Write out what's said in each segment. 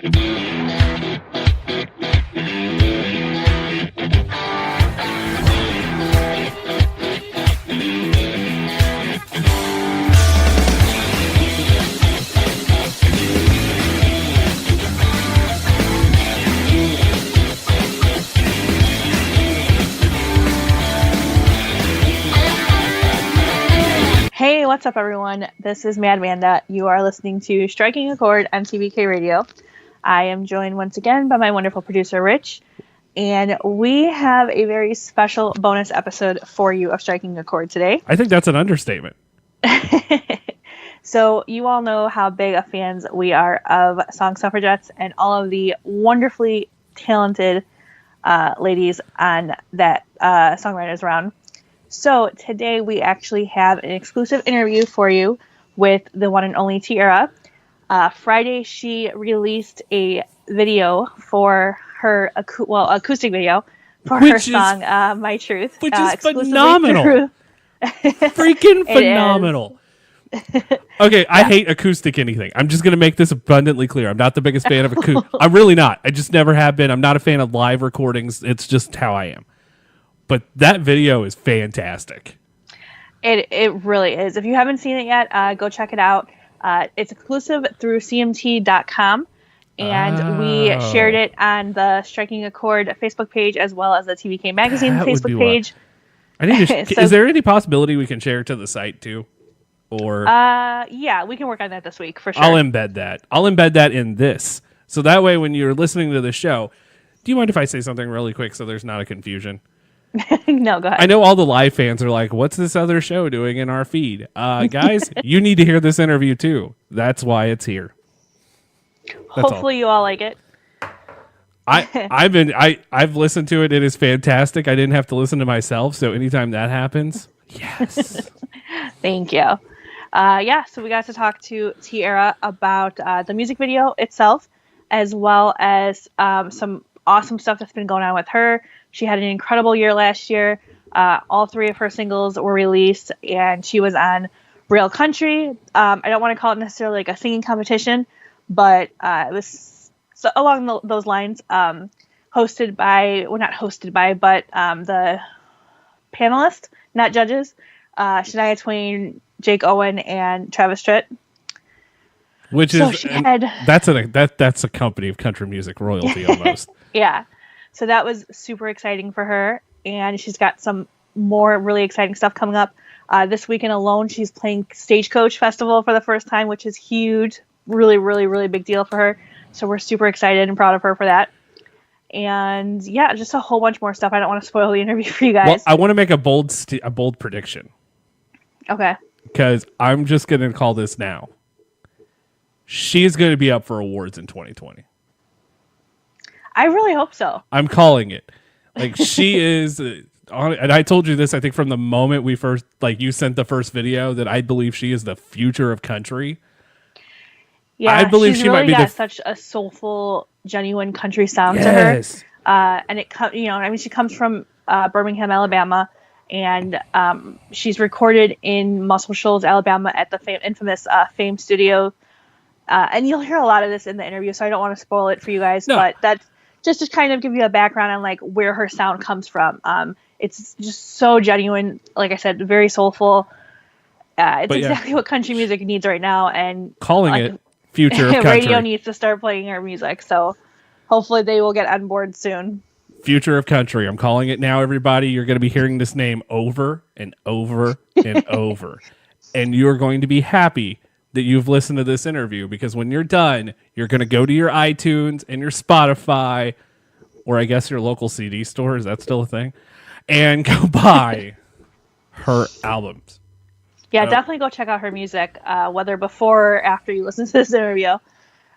Hey, what's up, everyone? This is Manda. You are listening to Striking a Chord on TBK Radio. I am joined once again by my wonderful producer, Rich, and we have a very special bonus episode for you of Striking a Chord today. I think that's an understatement. So you all know how big of fans we are of Song Suffragettes and all of the wonderfully talented ladies on that songwriters round. So today we actually have an exclusive interview for you with the one and only Tiera. Friday she released a video for her acoustic video for her song "My Truth," which is phenomenal, freaking phenomenal. Okay, I hate acoustic anything. I'm just gonna make this abundantly clear. I'm not the biggest fan of acoustic. I'm really not. I just never have been. I'm not a fan of live recordings. It's just how I am. But that video is fantastic. It really is. If you haven't seen it yet, go check it out. It's exclusive through CMT.com, and we shared it on the Striking a Chord Facebook page as well as the TBK Magazine Facebook page. I need to. Is there any possibility we can share it to the site too? Or yeah, we can work on that this week for sure. I'll embed that in this, so that way when you're listening to the show, do you mind if I say something really quick so there's not a confusion? No, go ahead. I know all the live fans are like, what's this other show doing in our feed? Guys, you need to hear this interview too. That's why it's here. Hopefully you all like it. I've listened to it. It is fantastic. I didn't have to listen to myself, so anytime that happens, yes. Thank you. So we got to talk to Tiera about the music video itself, as well as some awesome stuff that's been going on with her. She had an incredible year last year. All three of her singles were released, and she was on Real Country. I don't want to call it necessarily like a singing competition, but it was along those lines. Not hosted by, but the panelists, not judges, Shania Twain, Jake Owen, and Travis Tritt. That's a company of country music royalty almost. Yeah. So that was super exciting for her, and she's got some more really exciting stuff coming up. This weekend alone, she's playing Stagecoach Festival for the first time, which is huge. Really, really, really big deal for her. So we're super excited and proud of her for that. And yeah, just a whole bunch more stuff. I don't want to spoil the interview for you guys. Well, I want to make a bold prediction. Okay. Because I'm just going to call this now. She's going to be up for awards in 2020. I really hope so. I'm calling it. Like, she is and I told you this, I think, from the moment we first, you sent the first video, that I believe she is the future of country. Yeah, I believe she really might be got such a soulful, genuine country sound to her. And she comes from Birmingham, Alabama, and she's recorded in Muscle Shoals, Alabama, at the infamous Fame Studio. And you'll hear a lot of this in the interview, so I don't want to spoil it for you guys. No. But that's just to kind of give you a background on where her sound comes from. It's just so genuine. Like I said, very soulful. It's exactly what country music needs right now. And calling it future of country. Radio needs to start playing her music. So hopefully they will get on board soon. Future of country. I'm calling it now, everybody. You're going to be hearing this name over and over and over. And you're going to be happy that you've listened to this interview, because when you're done, you're going to go to your iTunes and your Spotify, or I guess your local CD store. Is that still a thing? And go buy her albums. Yeah, definitely go check out her music, whether before or after you listen to this interview.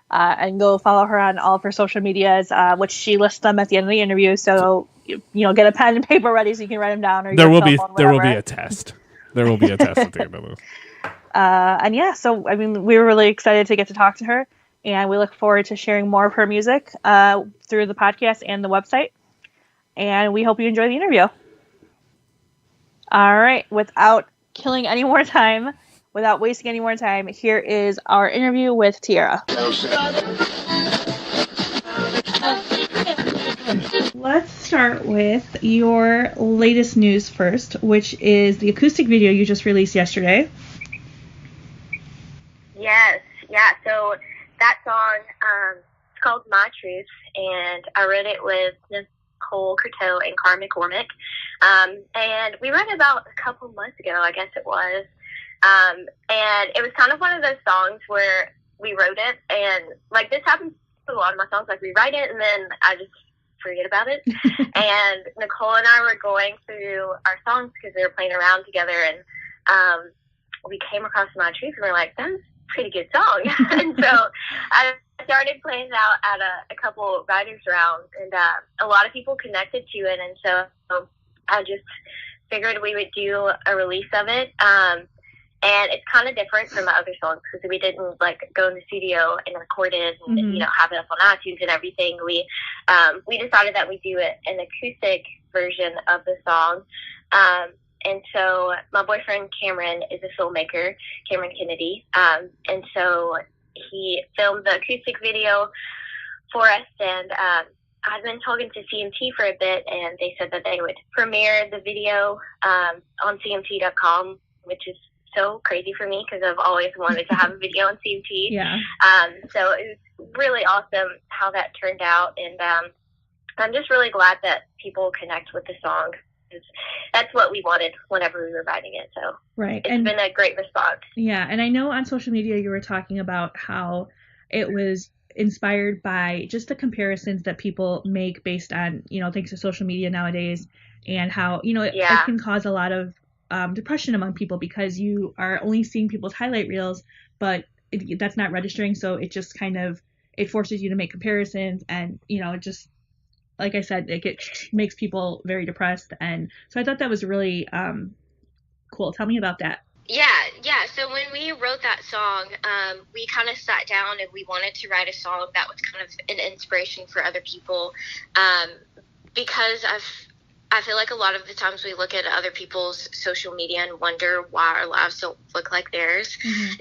And go follow her on all of her social medias, which she lists them at the end of the interview. So, get a pen and paper ready so you can write them down. Or there will be a test. There will be a test at the end of this. We were really excited to get to talk to her, and we look forward to sharing more of her music through the podcast and the website. And we hope you enjoy the interview. All right, without wasting any more time, here is our interview with Tiera. start with your latest news first, which is the acoustic video you just released yesterday. Yes, yeah. So that song, it's called My Truth, and I wrote it with Nicole Courteau and Carr McCormick. And we wrote it about a couple months ago, I guess it was. And it was kind of one of those songs where we wrote it, and like this happens with a lot of my songs. Like we write it, and then I just forget about it. And Nicole and I were going through our songs because we were playing around together, and we came across My Truth, and we were like, that's a pretty good song. And so I started playing it out at a couple writers' rounds, and a lot of people connected to it, and so I just figured we would do a release of it. And it's kind of different from my other songs because we didn't like go in the studio and record it and you know, have it up on iTunes and everything. We decided that we'd do an acoustic version of the song. And so my boyfriend Cameron is a filmmaker, Cameron Kennedy, and so he filmed the acoustic video for us. And I'd been talking to CMT for a bit, and they said that they would premiere the video on CMT.com, which is so crazy for me because I've always wanted to have a video on CMT. Yeah. So it was really awesome how that turned out, and I'm just really glad that people connect with the song. That's what we wanted whenever we were writing it. So right. It's been a great response. Yeah, and I know on social media you were talking about how it was inspired by just the comparisons that people make based on, you know, thanks to social media nowadays, and how, you know, it can cause a lot of depression among people because you are only seeing people's highlight reels, but that's not registering, so it just kind of, it forces you to make comparisons, and, you know, it just, like I said, it makes people very depressed. And so I thought that was really cool. Tell me about that. Yeah. So when we wrote that song, we kind of sat down and we wanted to write a song that was kind of an inspiration for other people, because I feel like a lot of the times we look at other people's social media and wonder why our lives don't look like theirs,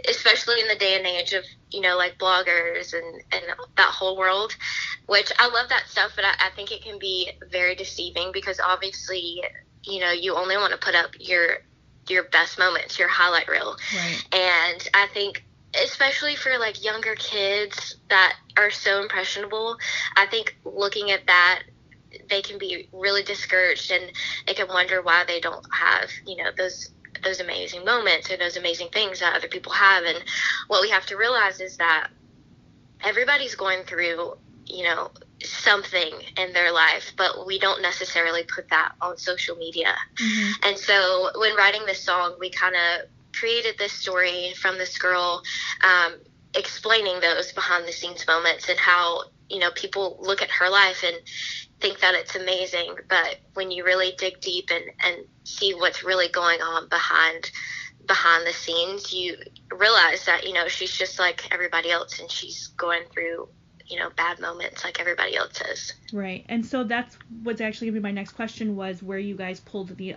especially in the day and age of, you know, like bloggers and that whole world, which I love that stuff, but I think it can be very deceiving because obviously, you know, you only want to put up your best moments, your highlight reel. Right. And I think especially for like younger kids that are so impressionable, I think looking at that, they can be really discouraged and they can wonder why they don't have, you know, those amazing moments or those amazing things that other people have. And what we have to realize is that everybody's going through, you know, something in their life, but we don't necessarily put that on social media. And so when writing this song, we kind of created this story from this girl explaining those behind the scenes moments and how, you know, people look at her life and think that it's amazing, but when you really dig deep and see what's really going on behind the scenes, you realize that, you know, she's just like everybody else and she's going through, you know, bad moments like everybody else is. Right. And so that's what's actually gonna be my next question, was where you guys pulled the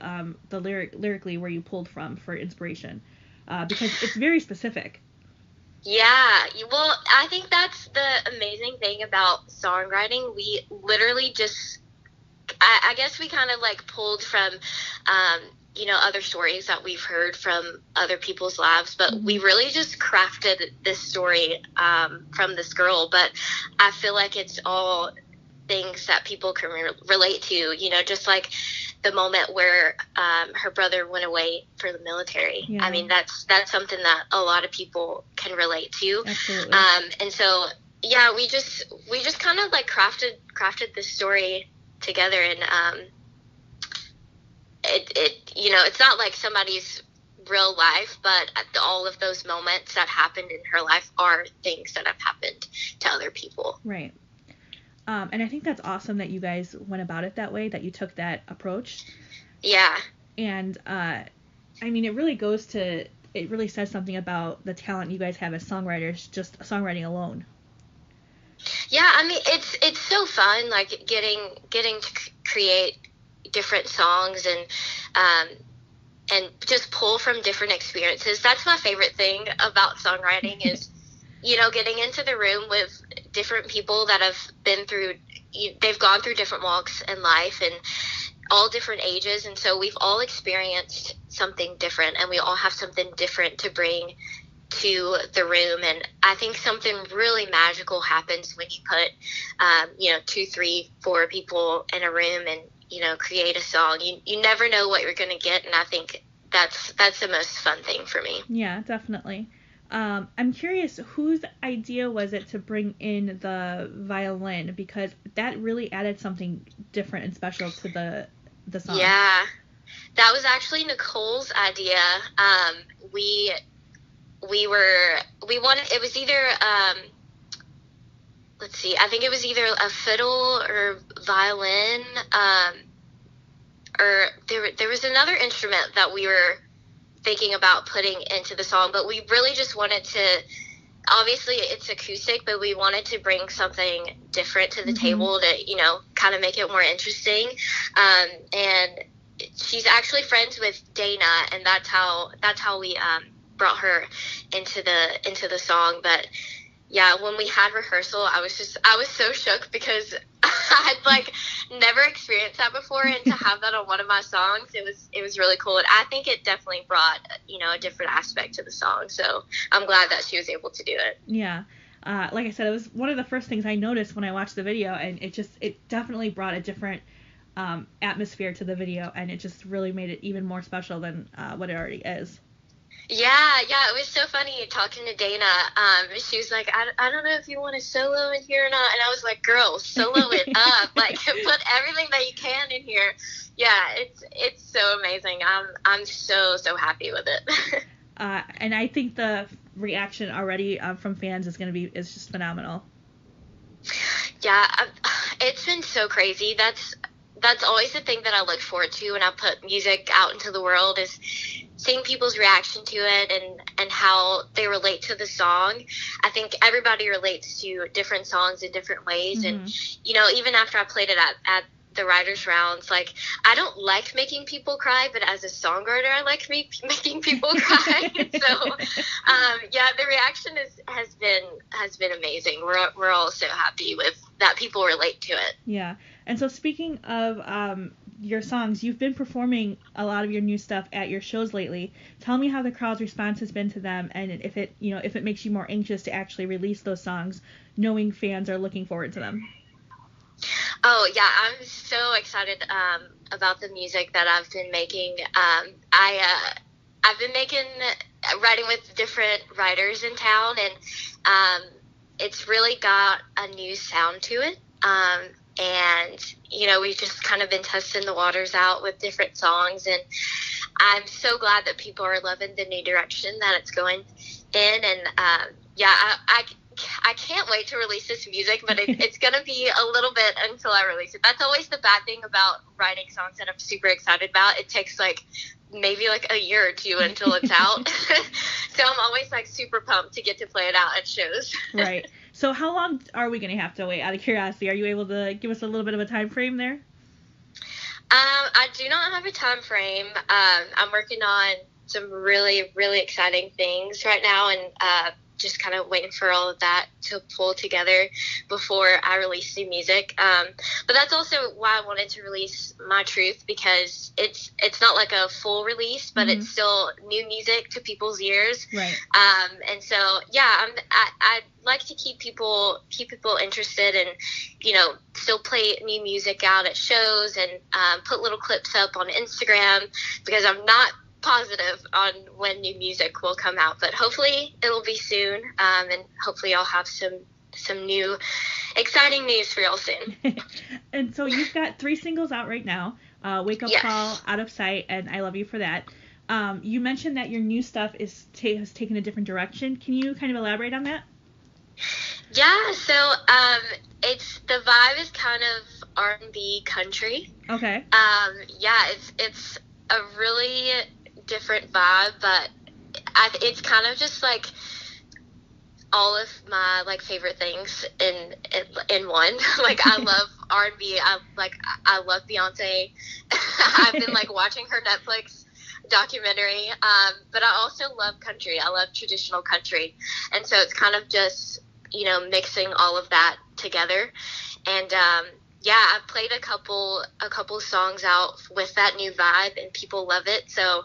lyrically where you pulled from for inspiration, because it's very specific. Yeah, well, I think that's the amazing thing about songwriting. We literally just, I guess we kind of like pulled from, you know, other stories that we've heard from other people's lives, but we really just crafted this story from this girl. But I feel like it's all things that people can relate to, you know, just like the moment where her brother went away for the military. Yeah. I mean, that's something that a lot of people can relate to. Absolutely. And so, yeah, we just kind of like crafted this story together, and it you know, it's not like somebody's real life, but all of those moments that happened in her life are things that have happened to other people. Right. And I think that's awesome that you guys went about it that way, that you took that approach. Yeah. And, I mean, it really says something about the talent you guys have as songwriters, just songwriting alone. Yeah, I mean, it's so fun, like getting to create different songs and just pull from different experiences. That's my favorite thing about songwriting is, you know, getting into the room with different people that have they've gone through different walks in life and all different ages, and so we've all experienced something different, and we all have something different to bring to the room. And I think something really magical happens when you put 2, 3, 4 people in a room and create a song. You never know what you're going to get, and I think that's the most fun thing for me. Yeah, definitely. I'm curious, whose idea was it to bring in the violin, because that really added something different and special to the song. Yeah, that was actually Nicole's idea. We wanted, it was either let's see, I think it was either a fiddle or violin, or there was another instrument that we were thinking about putting into the song, but we really just wanted to, obviously it's acoustic, but we wanted to bring something different to the table to, kind of make it more interesting. And she's actually friends with Dana, and that's how we brought her into the song. But yeah, when we had rehearsal, I was so shook because I had never experienced that before, and to have that on one of my songs, it was really cool. And I think it definitely brought a different aspect to the song. So I'm glad that she was able to do it. Yeah. Like I said, it was one of the first things I noticed when I watched the video, and it definitely brought a different atmosphere to the video, and it just really made it even more special than what it already is. Yeah, it was so funny talking to Dana. She was like, I don't know if you want a solo in here or not, and I was like, girl, solo it up, put everything that you can in here. Yeah, it's so amazing. I'm so happy with it. And I think the reaction already from fans is just phenomenal. Yeah, it's been so crazy. That's always the thing that I look forward to when I put music out into the world, is seeing people's reaction to it and how they relate to the song. I think everybody relates to different songs in different ways. And, even after I played it at the writers' rounds, I don't like making people cry, but as a songwriter, I like making people cry. So, the reaction has been amazing. We're all so happy with that people relate to it. Yeah. And so speaking of your songs, you've been performing a lot of your new stuff at your shows lately. Tell me how the crowd's response has been to them, and if it makes you more anxious to actually release those songs, knowing fans are looking forward to them. Oh yeah, I'm so excited about the music that I've been making. I've been writing with different writers in town, and it's really got a new sound to it. And we've just kind of been testing the waters out with different songs, and I'm so glad that people are loving the new direction that it's going in. And I can't wait to release this music, but it's going to be a little bit until I release it. That's always the bad thing about writing songs that I'm super excited about. It takes maybe a year or two until it's out. So I'm always super pumped to get to play it out at shows. Right. So how long are we going to have to wait, out of curiosity? Are you able to give us a little bit of a time frame there? I do not have a time frame. I'm working on some really, really exciting things right now, and just kind of waiting for all of that to pull together before I release new music. But that's also why I wanted to release My Truth, because it's not a full release, but it's still new music to people's ears. Right. And so, I like to keep people interested, and, still play new music out at shows, and put little clips up on Instagram, because I'm not positive on when new music will come out, but hopefully it'll be soon, and hopefully I'll have some new exciting news for y'all soon. And so you've got 3 singles out right now, Wake Up Call, Out of Sight, and I Love You for That. You mentioned that your new stuff has taken a different direction. Can you kind of elaborate on that? Yeah, so it's the vibe is kind of R&B country. Okay. It's a really different vibe, but it's kind of just all of my favorite things in one. I love R&B. I love Beyonce. I've been watching her Netflix documentary, but I also love country. I love traditional country, and so it's kind of just mixing all of that together. And I've played a couple songs out with that new vibe, and people love it. So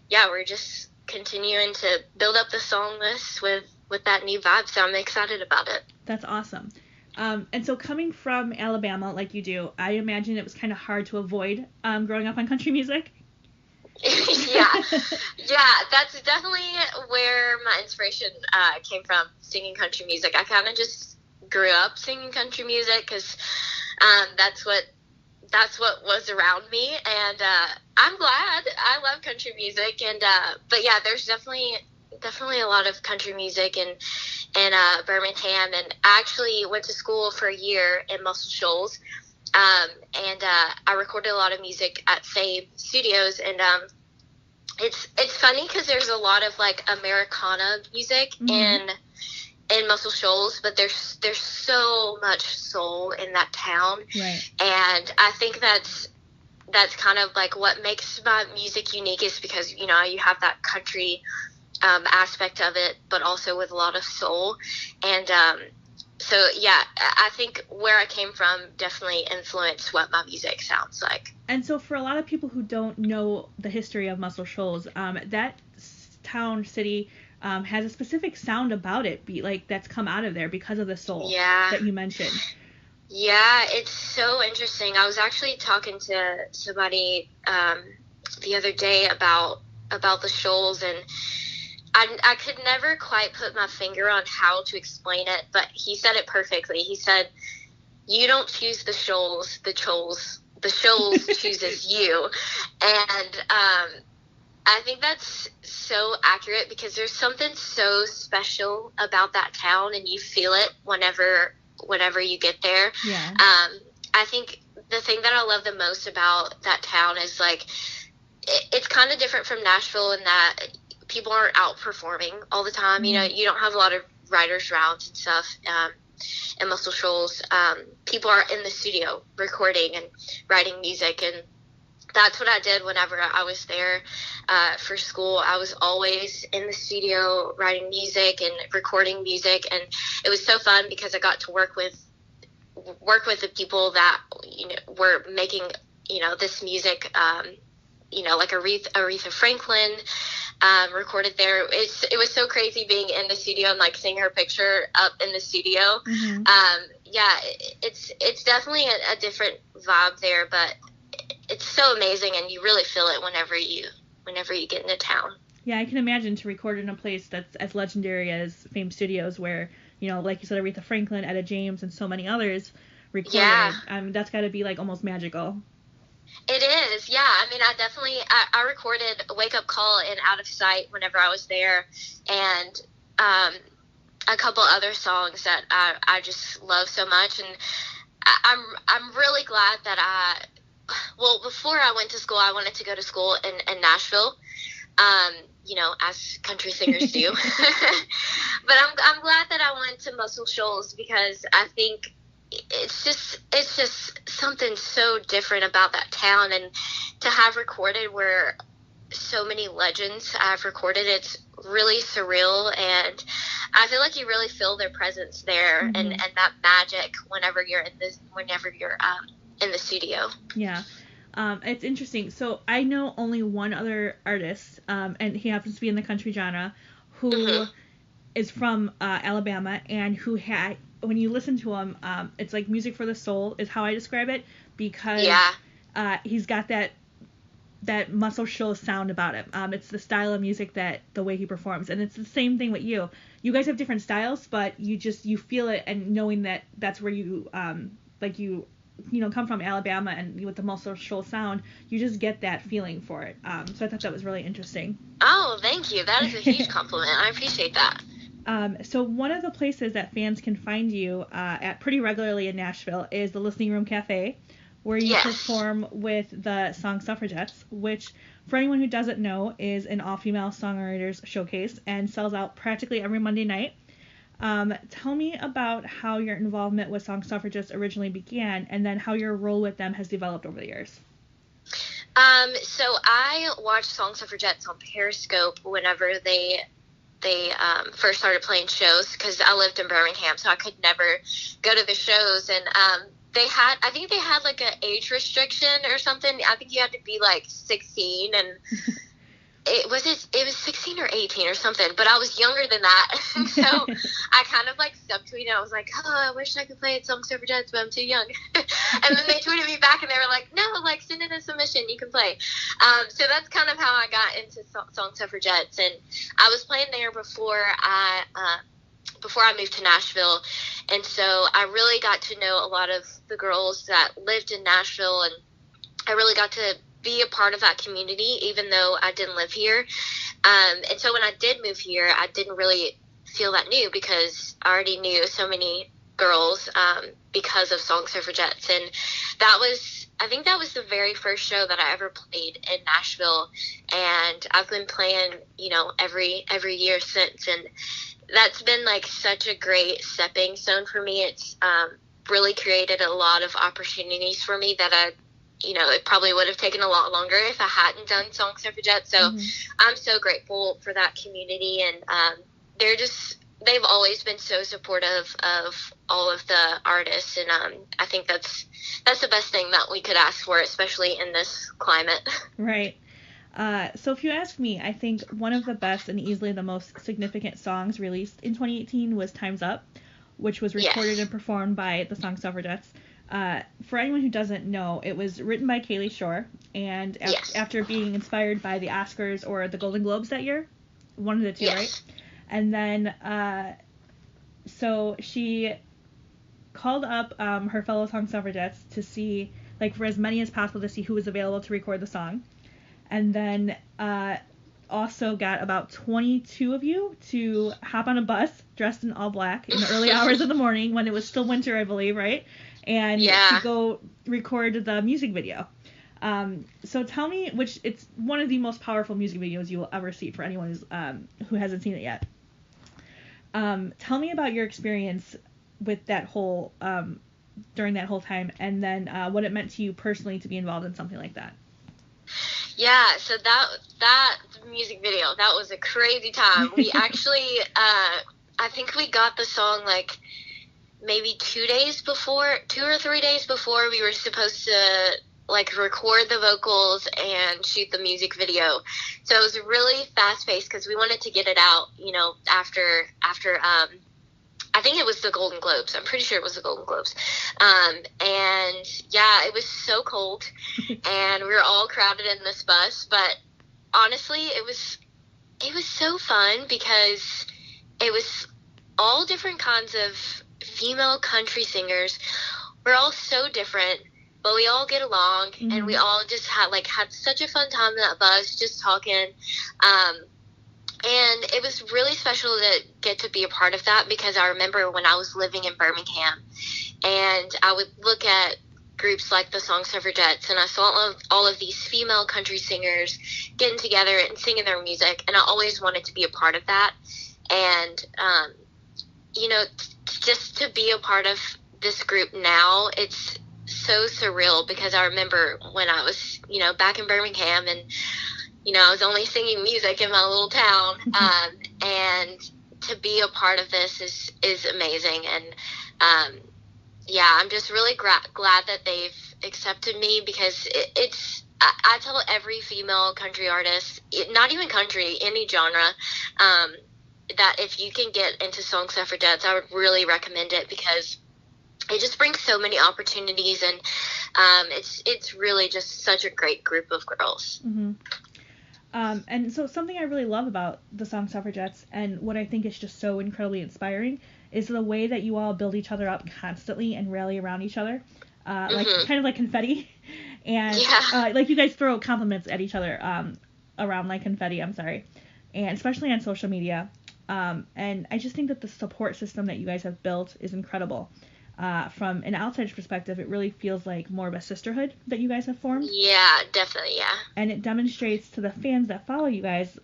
yeah, we're just continuing to build up the song list with that new vibe. So I'm excited about it. That's awesome. And so coming from Alabama like you do, I imagine it was kind of hard to avoid growing up on country music. yeah, that's definitely where my inspiration came from, singing country music. I kind of just grew up singing country music because that's what was around me, and I'm glad. I love country music, and but yeah, there's definitely a lot of country music in Birmingham, and I actually went to school for a year in Muscle Shoals. And I recorded a lot of music at Fame Studios, and it's funny because there's a lot of like Americana music in Muscle Shoals, but there's so much soul in that town, right? And I think that's kind of like what makes my music unique, is because you have that country aspect of it, but also with a lot of soul, and so yeah, I think where I came from definitely influenced what my music sounds like. And so for a lot of people who don't know the history of Muscle Shoals, that city has a specific sound about it, that's come out of there because of the soul that you mentioned. Yeah, it's so interesting. I was actually talking to somebody the other day about the Shoals, and I could never quite put my finger on how to explain it, but he said it perfectly. He said, "You don't choose the Shoals, the Shoals chooses you." And I think that's so accurate, because there's something so special about that town, and you feel it whenever you get there. Yeah. I think the thing that I love the most about that town is like it's kind of different from Nashville in that people aren't out performing all the time. You don't have a lot of writers' rounds and stuff in Muscle Shoals. People are in the studio recording and writing music, and that's what I did whenever I was there for school. I was always in the studio writing music and recording music, and it was so fun because I got to work with the people that were making this music. Like Aretha Franklin recorded there. It was so crazy being in the studio and like seeing her picture up in the studio. Mm-hmm. It's definitely a different vibe there, but it's so amazing, and you really feel it whenever you get into town. Yeah, I can imagine to record in a place that's as legendary as Fame Studios, where like you said, Aretha Franklin, Etta James, and so many others recorded. Yeah. That's got to be like almost magical. It is, yeah. I mean, I recorded Wake Up Call and Out of Sight whenever I was there, and a couple other songs that I just love so much, and I'm really glad that before I went to school, I wanted to go to school in Nashville, as country singers do, but I'm glad that I went to Muscle Shoals, because I think it's just something so different about that town, and to have recorded where so many legends have recorded, it's really surreal, and I feel like you really feel their presence there, mm-hmm. and that magic whenever you're in the studio. Yeah. It's interesting. So I know only one other artist, and he happens to be in the country genre, who mm-hmm. is from Alabama, and who had, when you listen to him, it's like music for the soul is how I describe it, because he's got that Muscle Shoals sound about him. It's the style of music, that the way he performs, and it's the same thing with you. You guys have different styles, but you feel it, and knowing that that's where you come from, Alabama, and with the Muscle Shoals sound, you just get that feeling for it. So I thought that was really interesting. Oh, thank you. That is a huge compliment. I appreciate that. So one of the places that fans can find you at pretty regularly in Nashville is the Listening Room Cafe, where you perform with the Song Suffragettes, which, for anyone who doesn't know, is an all-female songwriters showcase and sells out practically every Monday night. Tell me about how your involvement with Song Suffragettes originally began, and then how your role with them has developed over the years. So I watch Song Suffragettes on Periscope whenever they they first started playing shows, because I lived in Birmingham, so I could never go to the shows. And I think they had like an age restriction or something. I think you had to be like 16, and it was 16 or 18 or something, but I was younger than that. So I kind of like subtweeted. I was like, oh, I wish I could play at Song Suffragettes, but I'm too young. And then they tweeted me back, and they were like, no, like, send in a submission, you can play. So that's kind of how I got into Song Suffragettes. And I was playing there before I moved to Nashville. And so I really got to know a lot of the girls that lived in Nashville, and I really got to be a part of that community, even though I didn't live here. And so when I did move here, I didn't really feel that new, because I already knew so many girls because of Song Suffragettes. And I think that was the very first show that I ever played in Nashville. And I've been playing, every year since. And that's been like such a great stepping stone for me. It's really created a lot of opportunities for me that it probably would have taken a lot longer if I hadn't done Song Suffragettes. So I'm so grateful for that community. And they've always been so supportive of all of the artists. And I think that's the best thing that we could ask for, especially in this climate. Right. So if you ask me, I think one of the best and easily the most significant songs released in 2018 was Time's Up, which was recorded and performed by the Song Suffragettes. For anyone who doesn't know, it was written by Kaylee Shore, and after being inspired by the Oscars or the Golden Globes that year, one of the two, right? And then, so she called up her fellow Song Suffragettes to see, like, for as many as possible, to see who was available to record the song. And then also got about 22 of you to hop on a bus dressed in all black in the early hours of the morning when it was still winter, I believe, right? And to go record the music video. So tell me, it's one of the most powerful music videos you will ever see for anyone who hasn't seen it yet. Tell me about your experience with that whole, during that whole time, and then what it meant to you personally to be involved in something like that. Yeah, so that music video, that was a crazy time. We actually, I think we got the song like maybe 2 or 3 days before we were supposed to like record the vocals and shoot the music video. So it was really fast paced, because we wanted to get it out, after I think it was the Golden Globes. I'm pretty sure it was the Golden Globes. And yeah, it was so cold and we were all crowded in this bus, but honestly, it was so fun, because it was all different kinds of female country singers. We're all so different, but we all get along, and we all just had such a fun time in that bus, just talking. And it was really special to get to be a part of that, because I remember when I was living in Birmingham, and I would look at groups like the Song Suffragettes, and I saw all of these female country singers getting together and singing their music, and I always wanted to be a part of that. And, just to be a part of this group now, it's so surreal, because I remember when I was, back in Birmingham, and I was only singing music in my little town, and to be a part of this is amazing. And I'm just really glad that they've accepted me, because I tell every female country artist, not even country, any genre, that if you can get into Song Suffragettes, I would really recommend it, because it just brings so many opportunities, and it's really just such a great group of girls. Mm-hmm. And so something I really love about the Song Suffragettes, and what I think is just so incredibly inspiring, is the way that you all build each other up constantly and rally around each other, kind of like confetti, and you guys throw compliments at each other around like confetti. I'm sorry, and especially on social media. And I just think that the support system that you guys have built is incredible. From an outsider's perspective, it really feels like more of a sisterhood that you guys have formed. Yeah, definitely, yeah. And it demonstrates to the fans that follow you guys,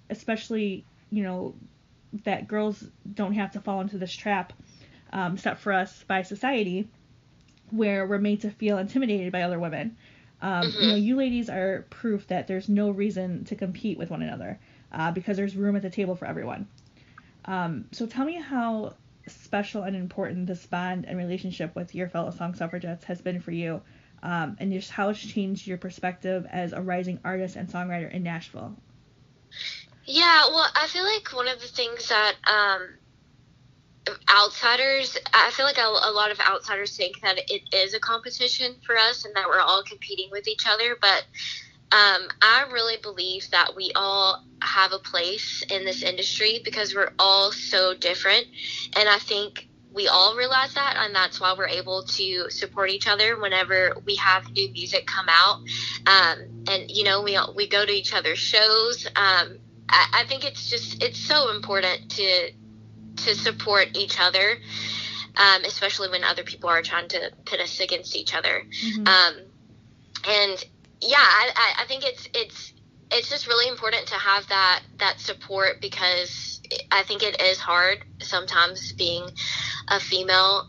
especially, that girls don't have to fall into this trap, set for us by society, where we're made to feel intimidated by other women. You ladies are proof that there's no reason to compete with one another. because there's room at the table for everyone. So tell me how special and important this bond and relationship with your fellow song suffragettes has been for you, and just how it's changed your perspective as a rising artist and songwriter in Nashville. Yeah, well, I feel like one of the things that outsiders, I feel like a lot of outsiders think that it is a competition for us and that we're all competing with each other, but I really believe that we all have a place in this industry because we're all so different, and I think we all realize that, and that's why we're able to support each other whenever we have new music come out. And you know, we go to each other's shows. I think it's so important to support each other, especially when other people are trying to pit us against each other. Mm-hmm. And yeah, I think it's just really important to have that support, because I think it is hard sometimes being a female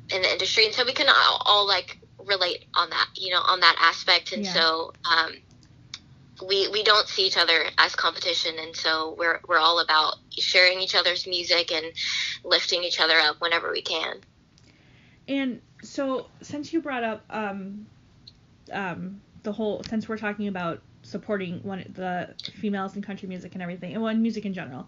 in the industry, and so we can all like relate on that, you know, on that aspect. And so we don't see each other as competition, and so we're all about sharing each other's music and lifting each other up whenever we can. And so since you brought up since we're talking about supporting the females in country music and everything, and music in general,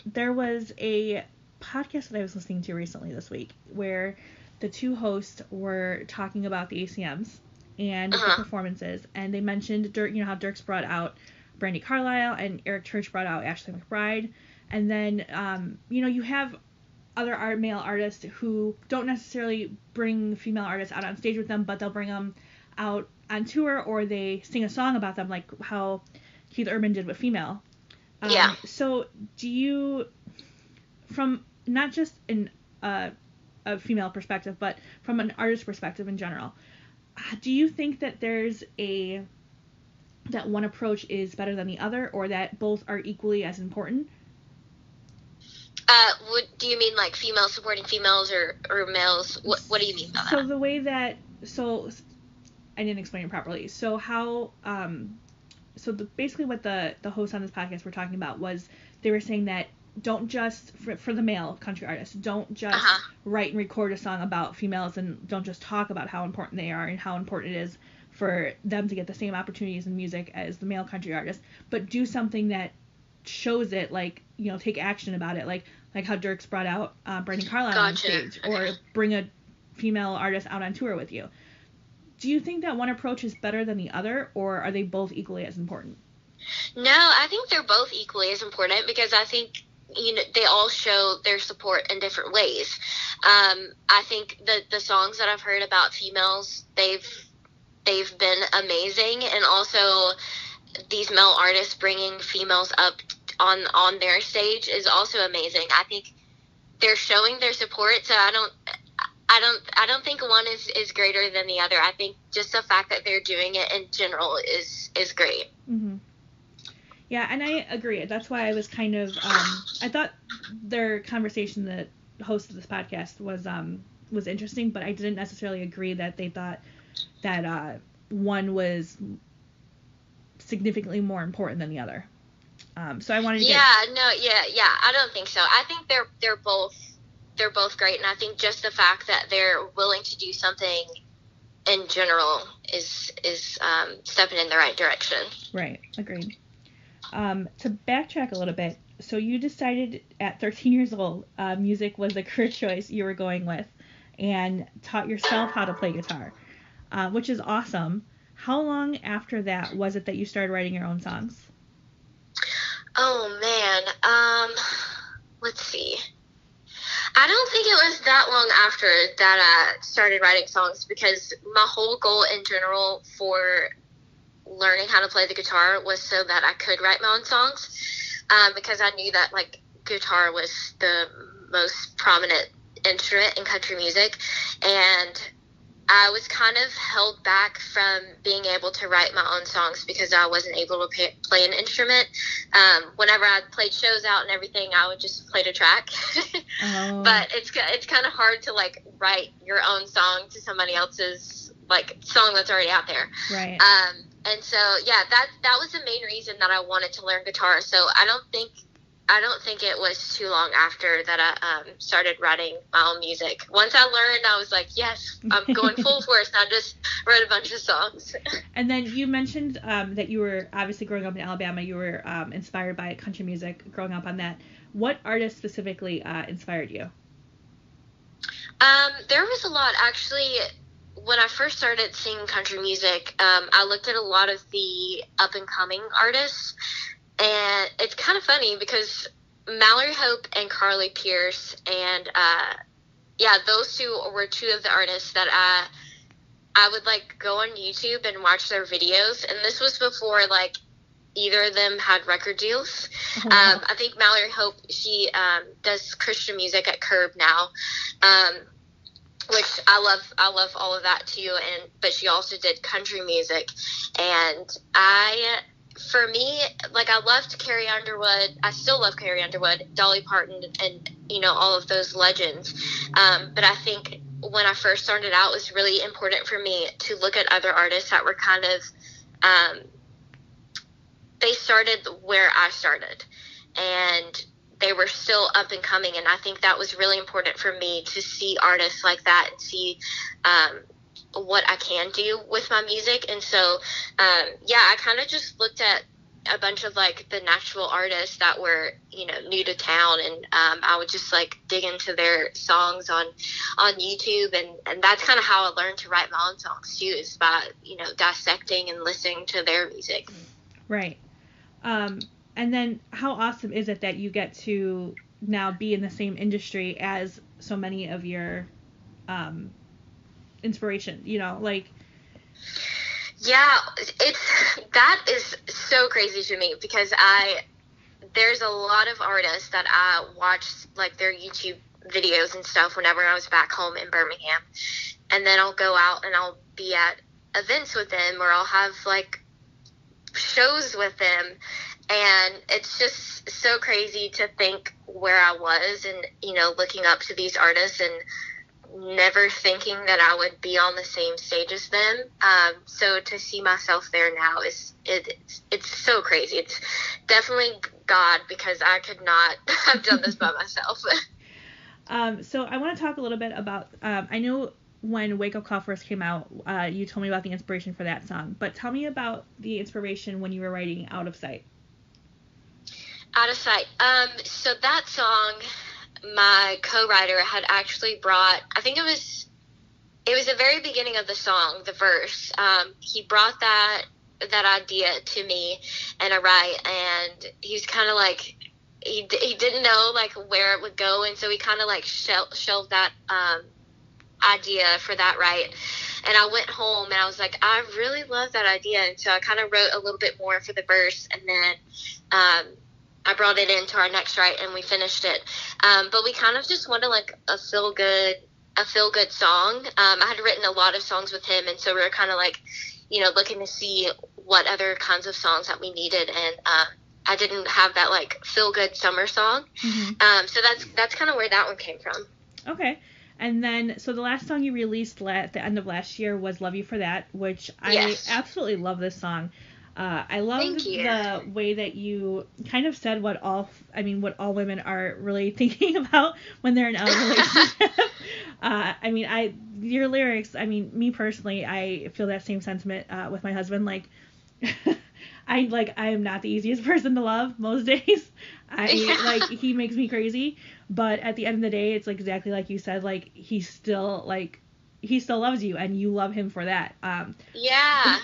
there was a podcast that I was listening to recently this week where the two hosts were talking about the ACMs and the performances, and they mentioned how Dirks brought out Brandy Carlisle and Eric Church brought out Ashley McBryde, and then you have other male artists who don't necessarily bring female artists out on stage with them, but they'll bring them out on tour, or they sing a song about them, like how Keith Urban did with Female. So do you, from not just in a female perspective, but from an artist perspective in general, do you think that that one approach is better than the other, or that both are equally as important? Do you mean like females supporting females, or males? What do you mean by that? So the way that, I didn't explain it properly. So how, basically what the hosts on this podcast were talking about was, they were saying that don't just, for the male country artists, don't just write and record a song about females, and don't just talk about how important they are and how important it is for them to get the same opportunities in music as the male country artists, but do something that shows it, like, take action about it, like how Dirks brought out Brandy Carlisle on stage, or bring a female artist out on tour with you. Do you think that one approach is better than the other, or are they both equally as important? No, I think they're both equally as important, because I think they all show their support in different ways. I think the songs that I've heard about females, they've been amazing, and also these male artists bringing females up on their stage is also amazing. I think they're showing their support, so I don't think one is greater than the other. I think just the fact that they're doing it in general is great. Mm-hmm. Yeah, and I agree. That's why I was kind of I thought their conversation, the host of this podcast, was interesting, but I didn't necessarily agree that they thought that one was significantly more important than the other. So I wanted to I don't think so. I think they're both great, and I think just the fact that they're willing to do something in general is stepping in the right direction. Right, agreed. To backtrack a little bit, so you decided at 13 years old music was the career choice you were going with, and taught yourself how to play guitar, which is awesome. How long after that was it that you started writing your own songs? Oh man, let's see. I don't think it was that long after that I started writing songs, because my whole goal in general for learning how to play the guitar was so that I could write my own songs, because I knew that like guitar was the most prominent instrument in country music, and I was kind of held back from being able to write my own songs because I wasn't able to play an instrument. Whenever I played shows out and everything, I would just play the track. But it's kind of hard to like write your own song to somebody else's like song that's already out there. Right. And so, yeah, that was the main reason that I wanted to learn guitar. So I don't think it was too long after that I started writing my own music. Once I learned, I was like, yes, I'm going full force. I just wrote a bunch of songs. And then you mentioned that you were obviously growing up in Alabama. You were inspired by country music growing up on that. What artist specifically inspired you? There was a lot, actually. When I first started singing country music, I looked at a lot of the up-and-coming artists, and it's kind of funny because Mallory Hope and Carly Pierce, and those two were two of the artists that I would like go on YouTube and watch their videos, and this was before like either of them had record deals. Oh, wow. I think Mallory Hope, she does Christian music at Curb now. Which I love all of that too, but she also did country music, and for me, like, I loved Carrie Underwood. I still love Carrie Underwood, Dolly Parton, and all of those legends. But I think when I first started out, it was really important for me to look at other artists that were kind of they started where I started, and they were still up and coming, and I think that was really important for me to see artists like that and see what I can do with my music. And so, I kind of just looked at a bunch of like the Nashville artists that were, new to town, and I would just like dig into their songs on YouTube, and that's kind of how I learned to write my own songs too, is by, dissecting and listening to their music. Right. And then how awesome is it that you get to now be in the same industry as so many of your inspiration, like... Yeah, that is so crazy to me, because there's a lot of artists that I watched like their YouTube videos and stuff whenever I was back home in Birmingham, and then I'll go out and I'll be at events with them, or I'll have like shows with them. And it's just so crazy to think where I was and, looking up to these artists and never thinking that I would be on the same stage as them. So to see myself there now it's so crazy. It's definitely God, because I could not have done this by myself. So I want to talk a little bit about, I know when Wake Up Call first came out, you told me about the inspiration for that song, but tell me about the inspiration when you were writing Out of Sight. Out of Sight. So that song, my co-writer had actually brought, I think it was the very beginning of the song, the verse. He brought that idea to me and I write, and he was kind of like, he didn't know like where it would go, and so he kind of like shelved that idea for that write. And I went home and I was like, I really love that idea, and so I kind of wrote a little bit more for the verse, and then I brought it into our next write and we finished it. But we kind of just wanted like a feel good song. I had written a lot of songs with him, and so we were kind of like, looking to see what other kinds of songs that we needed, and I didn't have that like feel good summer song. Mm-hmm. So that's kind of where that one came from. Okay. And then, so the last song you released at the end of last year was Love You For That, which Yes. I absolutely love this song. I love the way that you kind of said what all women are really thinking about when they're in a relationship. Your lyrics, me personally, I feel that same sentiment with my husband. Like, I am not the easiest person to love most days. He makes me crazy, but at the end of the day, it's like exactly like you said, like he still loves you and you love him for that. Yeah.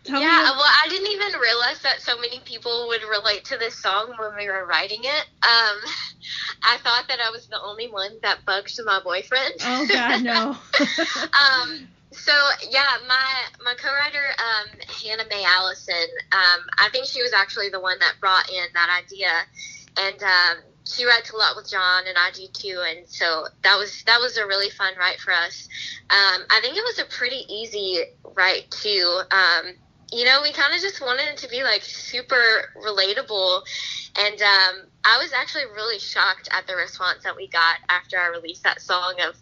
Well, I didn't even realize that so many people would relate to this song when we were writing it. I thought that I was the only one that bugs my boyfriend. Oh God, no. So yeah, my co-writer, Hannah Mae Allison, I think she was actually the one that brought in that idea, and she writes a lot with John, and I do too, and so that was a really fun write for us. I think it was a pretty easy write too. We kind of just wanted it to be like super relatable, and I was actually really shocked at the response that we got after I released that song of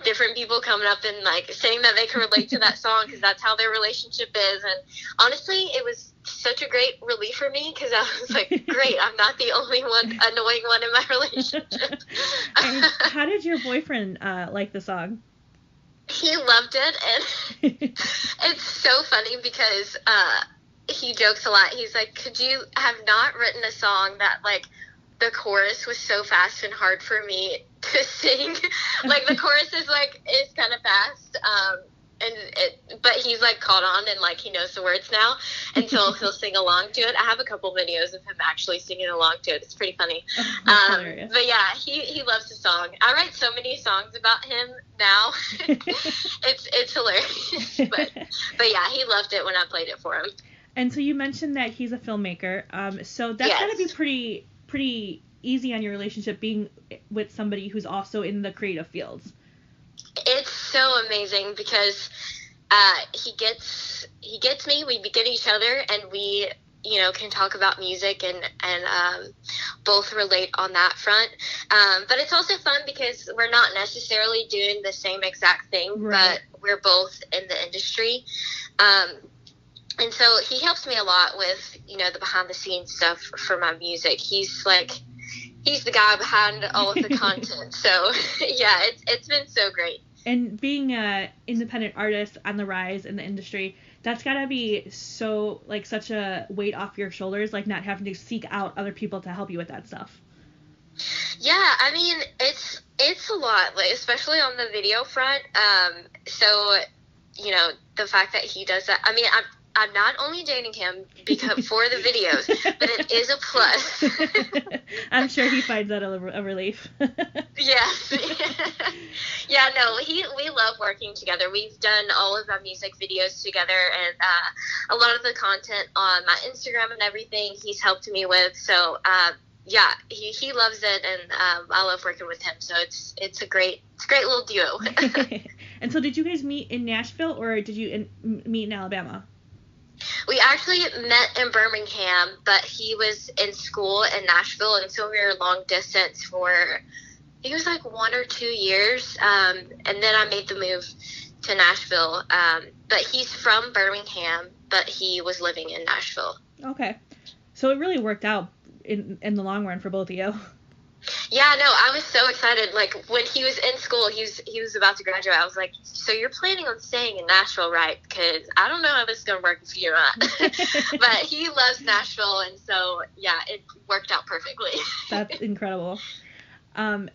different people coming up and like saying that they can relate to that song because that's how their relationship is. And honestly, it was such a great relief for me because I was like, great, I'm not the only one annoying one in my relationship. And how did your boyfriend like the song? He loved it, and it's so funny because he jokes a lot. He's like, could you have not written a song that like the chorus was so fast and hard for me to sing? Like the chorus is kind of fast, but he's like caught on and like he knows the words now, and so he'll sing along to it. I have a couple videos of him actually singing along to it. It's pretty funny. But yeah, he loves the song. I write so many songs about him now. it's hilarious. But yeah, he loved it when I played it for him. And so you mentioned that he's a filmmaker. So that's gotta be pretty easy on your relationship, being with somebody who's also in the creative fields. It's so amazing because he gets me, we get each other, and we can talk about music and both relate on that front. But it's also fun because we're not necessarily doing the same exact thing, right, but we're both in the industry. And so he helps me a lot with, the behind the scenes stuff for my music. He's the guy behind all of the content. So yeah, it's been so great. And being an independent artist on the rise in the industry, that's gotta be so like such a weight off your shoulders, like not having to seek out other people to help you with that stuff. Yeah, I mean it's a lot, like especially on the video front. So the fact that he does that, I mean I'm not only dating him because for the videos, but it is a plus. I'm sure he finds that a relief. Yes. Yeah, no, we love working together. We've done all of our music videos together, and a lot of the content on my Instagram and everything he's helped me with. So yeah, he loves it, and I love working with him. So it's a great little duo. And so did you guys meet in Nashville, or did you meet in Alabama? We actually met in Birmingham, but he was in school in Nashville, and so we were long distance for, I think it was like 1 or 2 years, and then I made the move to Nashville. But he's from Birmingham, but he was living in Nashville. Okay. So it really worked out in the long run for both of you. Yeah, no, I was so excited. Like, when he was in school, he was about to graduate, I was like, so you're planning on staying in Nashville, right? Because I don't know how this is going to work if you're not. But he loves Nashville, and so, yeah, it worked out perfectly. That's incredible.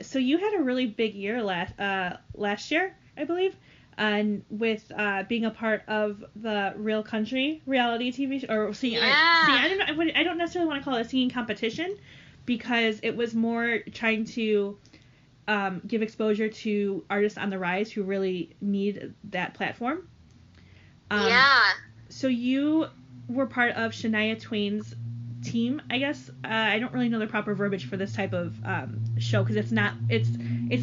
So you had a really big year last year, I believe, and with being a part of the Real Country reality TV show, or singing. Yeah. I don't necessarily want to call it a singing competition, because it was more trying to give exposure to artists on the rise who really need that platform. Yeah. So you were part of Shania Twain's team, I guess. I don't really know the proper verbiage for this type of show, because it's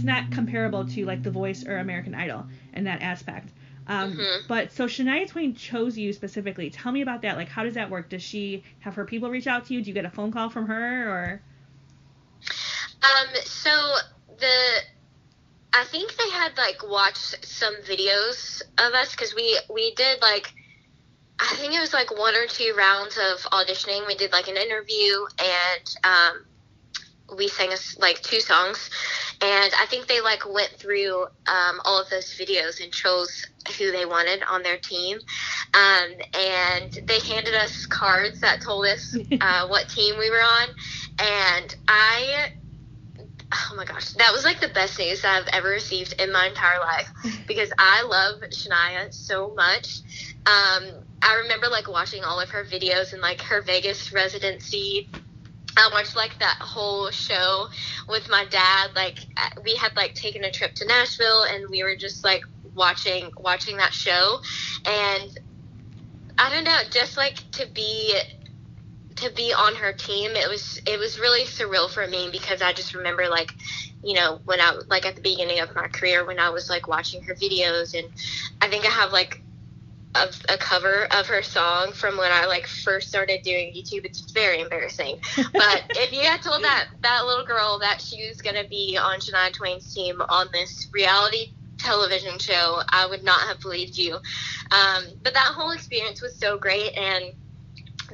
not comparable to like The Voice or American Idol in that aspect. But so Shania Twain chose you specifically. Tell me about that. Like, how does that work? Does she have her people reach out to you? Do you get a phone call from her, or? So I think they had like watched some videos of us, because we did like, I think it was like 1 or 2 rounds of auditioning. We did like an interview, and we sang like 2 songs, and I think they like went through all of those videos and chose who they wanted on their team, and they handed us cards that told us what team we were on, and oh my gosh, that was like the best news I've ever received in my entire life, because I love Shania so much. I remember like watching all of her videos and like her Vegas residency. I watched like that whole show with my dad. Like, we had like taken a trip to Nashville, and we were just like watching that show. And I don't know, just like to be on her team, it was really surreal for me, because I just remember like, when I like at the beginning of my career, when I was like watching her videos, and I think I have like a cover of her song from when I like first started doing YouTube. It's very embarrassing. But if you had told that little girl that she was gonna be on Shania Twain's team on this reality television show, I would not have believed you. But that whole experience was so great, and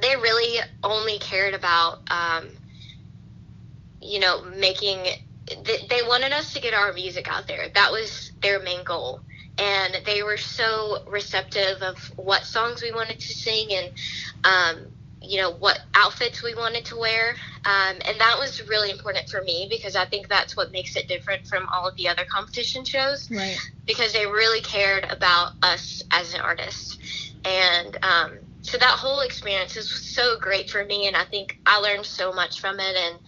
they really only cared about making. They wanted us to get our music out there. That was their main goal. And they were so receptive of what songs we wanted to sing and, what outfits we wanted to wear. And that was really important for me because I think that's what makes it different from all of the other competition shows. Right. Because they really cared about us as an artist. And so that whole experience is so great for me, and I think I learned so much from it, and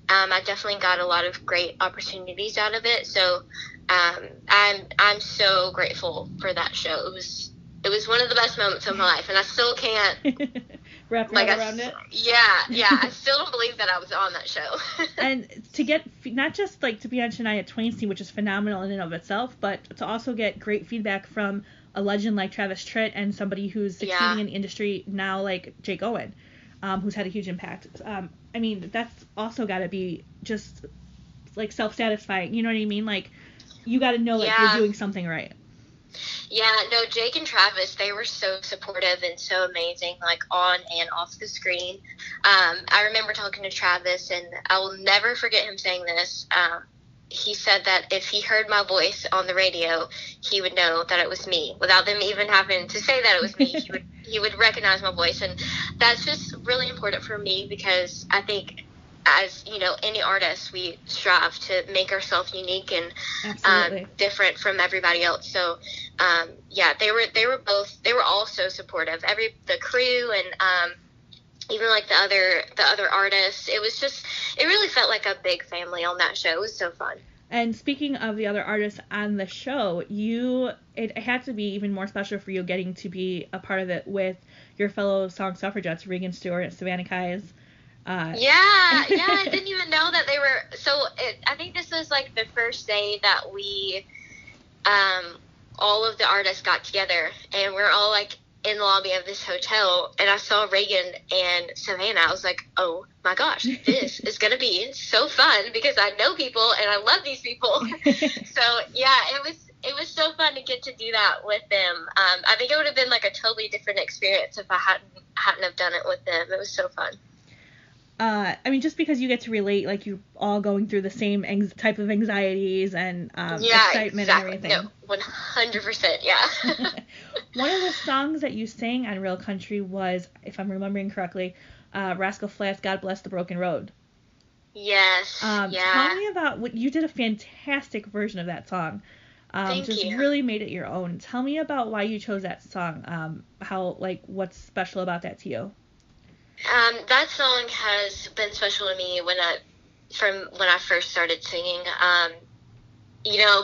I definitely got a lot of great opportunities out of it. So I'm so grateful for that show. It was one of the best moments of my life, and I still can't wrap your head around it. Yeah, I still don't believe that I was on that show. And to get not just like to be on Shania Twain's team, which is phenomenal in and of itself, but to also get great feedback from a legend like Travis Tritt and somebody who's succeeding in the industry now, like Jake Owen, who's had a huge impact. I mean, that's also got to be just like self-satisfying. You know what I mean? Like, you got to know that you're doing something right. Yeah, no, Jake and Travis, they were so supportive and so amazing, like on and off the screen. I remember talking to Travis, and I will never forget him saying this. He said that if he heard my voice on the radio, he would know that it was me. Without them even having to say that it was me, he would recognize my voice. And that's just really important for me because I think as, any artist, we strive to make ourselves unique and different from everybody else. So, they were all so supportive. The crew and even like the other artists, it really felt like a big family on that show. It was so fun. And speaking of the other artists on the show, it had to be even more special for you getting to be a part of it with your fellow song suffragettes, Regan Stewart and Savannah Kyes. I didn't even know that they were. So I think this was like the first day that we, all of the artists got together, and we're all like in the lobby of this hotel, and I saw Reagan and Savannah. I was like, oh my gosh, this is going to be so fun because I know people and I love these people. So yeah, it was so fun to get to do that with them. I think it would have been like a totally different experience if I hadn't have done it with them. It was so fun. I mean, just because you get to relate, like you all going through the same type of anxieties and excitement and everything. No, 100%, yeah. One of the songs that you sang on Real Country was, if I'm remembering correctly, Rascal Flatts' God Bless the Broken Road. Yes, Tell me about what you did. A fantastic version of that song. Thank you. Really made it your own. Tell me about why you chose that song. What's special about that to you? That song has been special to me from when I first started singing.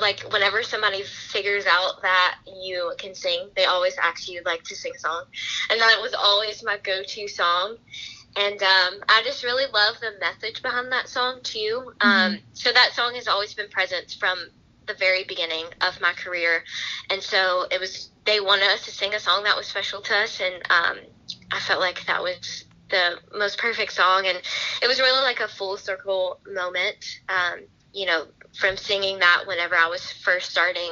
Like whenever somebody figures out that you can sing, they always ask you like to sing a song, and that was always my go-to song. And I just really love the message behind that song too. So that song has always been present from the very beginning of my career, and so they wanted us to sing a song that was special to us, and I felt like that was the most perfect song, and it was really like a full circle moment, from singing that whenever I was first starting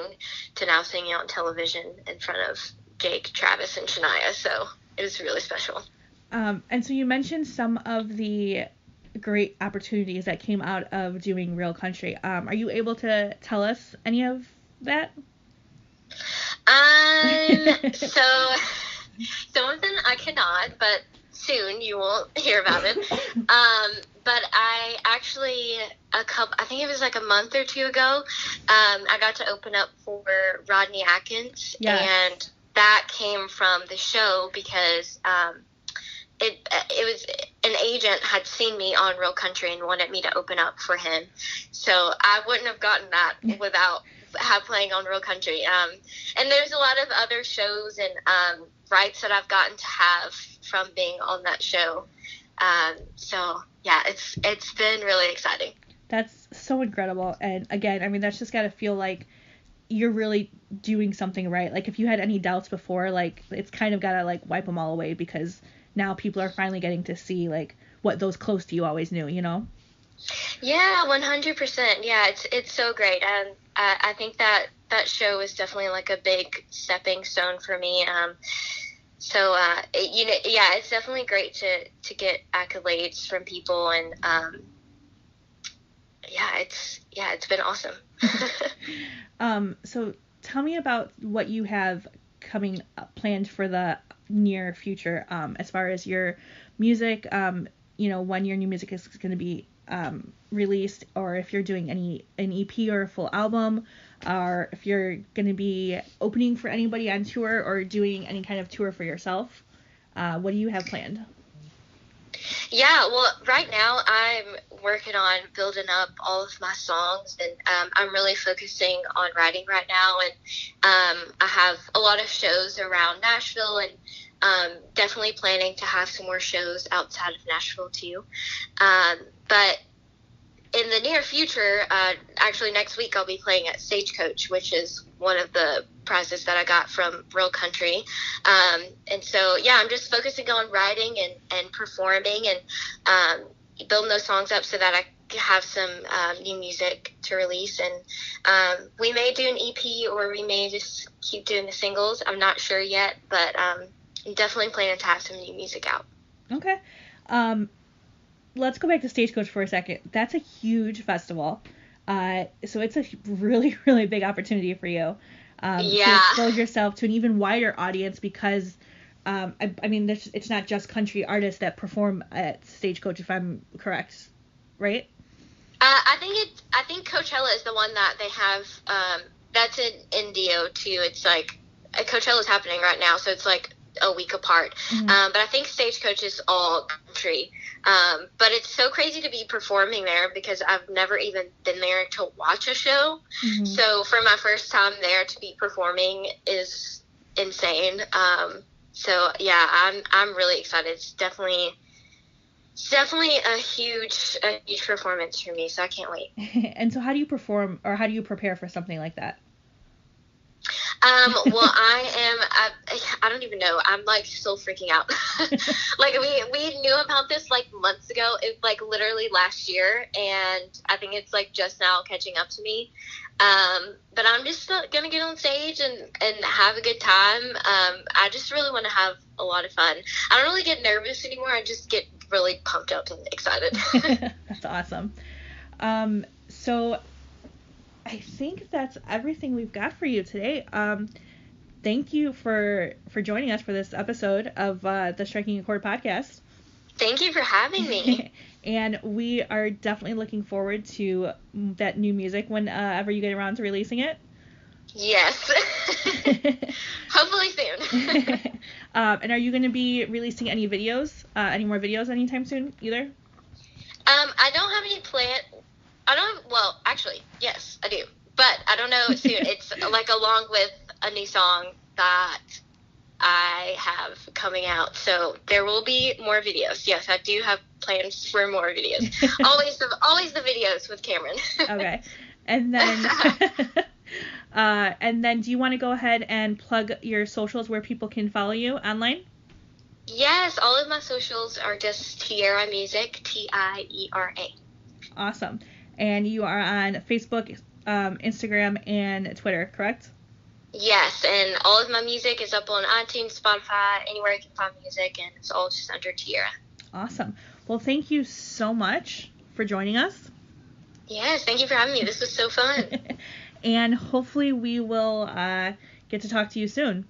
to now singing on television in front of Jake, Travis, and Shania, so it was really special. And so you mentioned some of the great opportunities that came out of doing Real Country. Are you able to tell us any of that? So some of them I cannot, but soon you will hear about it. But I actually, I think it was like a month or two ago, I got to open up for Rodney Atkins. Yes. And that came from the show because it was an agent had seen me on Real Country and wanted me to open up for him. So I wouldn't have gotten that without playing on Real Country. And there's a lot of other shows and rights that I've gotten to have from being on that show. So yeah, it's been really exciting. That's so incredible. And again, I mean, that's just got to feel like you're really doing something right. Like, if you had any doubts before, like, it's kind of gotta, like, wipe them all away, because now people are finally getting to see, like, what those close to you always knew, you know? Yeah, 100%. Yeah, it's so great, and I think that show was definitely like a big stepping stone for me. Yeah, it's definitely great to get accolades from people, and it's been awesome. So tell me about what you have coming up, planned for the near future, as far as your music, when your new music is going to be released, or if you're doing an EP or a full album, or if you're going to be opening for anybody on tour or doing any kind of tour for yourself. What do you have planned? Yeah, well, right now I'm working on building up all of my songs, and I'm really focusing on writing right now, and I have a lot of shows around Nashville, and definitely planning to have some more shows outside of Nashville too. But in the near future, actually next week, I'll be playing at Stagecoach, which is one of the prizes that I got from Real Country. And so, yeah, I'm just focusing on writing and performing, and building those songs up so that I have some new music to release. And we may do an EP, or we may just keep doing the singles. I'm not sure yet, but I'm definitely planning to have some new music out. Okay. Let's go back to Stagecoach for a second. That's a huge festival. So it's a really, really big opportunity for you to expose yourself to an even wider audience, because, it's not just country artists that perform at Stagecoach, if I'm correct, right? I think Coachella is the one that they have, that's in Indio too. It's like, Coachella is happening right now, so it's like a week apart. Mm-hmm. But I think Stagecoach is all country. But it's so crazy to be performing there, because I've never even been there to watch a show. Mm-hmm. So for my first time there to be performing is insane. So yeah, I'm really excited. It's definitely a huge performance for me, so I can't wait. And so how do you perform, or how do you prepare for something like that? Well, I don't even know. I'm like still freaking out. Like we knew about this like months ago. It like literally last year, and I think it's like just now catching up to me. But I'm just gonna get on stage and have a good time. I just really want to have a lot of fun. I don't really get nervous anymore. I just get really pumped up and excited. That's awesome. So I think that's everything we've got for you today. Thank you for joining us for this episode of the Striking a Chord podcast. Thank you for having me. And we are definitely looking forward to that new music whenever you get around to releasing it. Yes. Hopefully soon. And are you going to be releasing any videos, any more videos anytime soon either? I don't have any well, actually, yes, I do. But I don't know soon. It's like along with a new song that I have coming out. So there will be more videos. Yes, I do have plans for more videos. always the videos with Cameron. Okay. And then do you want to go ahead and plug your socials where people can follow you online? Yes, all of my socials are just Tiera Music, Tiera. Awesome. And you are on Facebook, Instagram, and Twitter, correct? Yes, and all of my music is up on iTunes, Spotify, anywhere you can find music, and it's all just under Tiera. Awesome. Well, thank you so much for joining us. Yes, thank you for having me. This was so fun. And hopefully we will get to talk to you soon.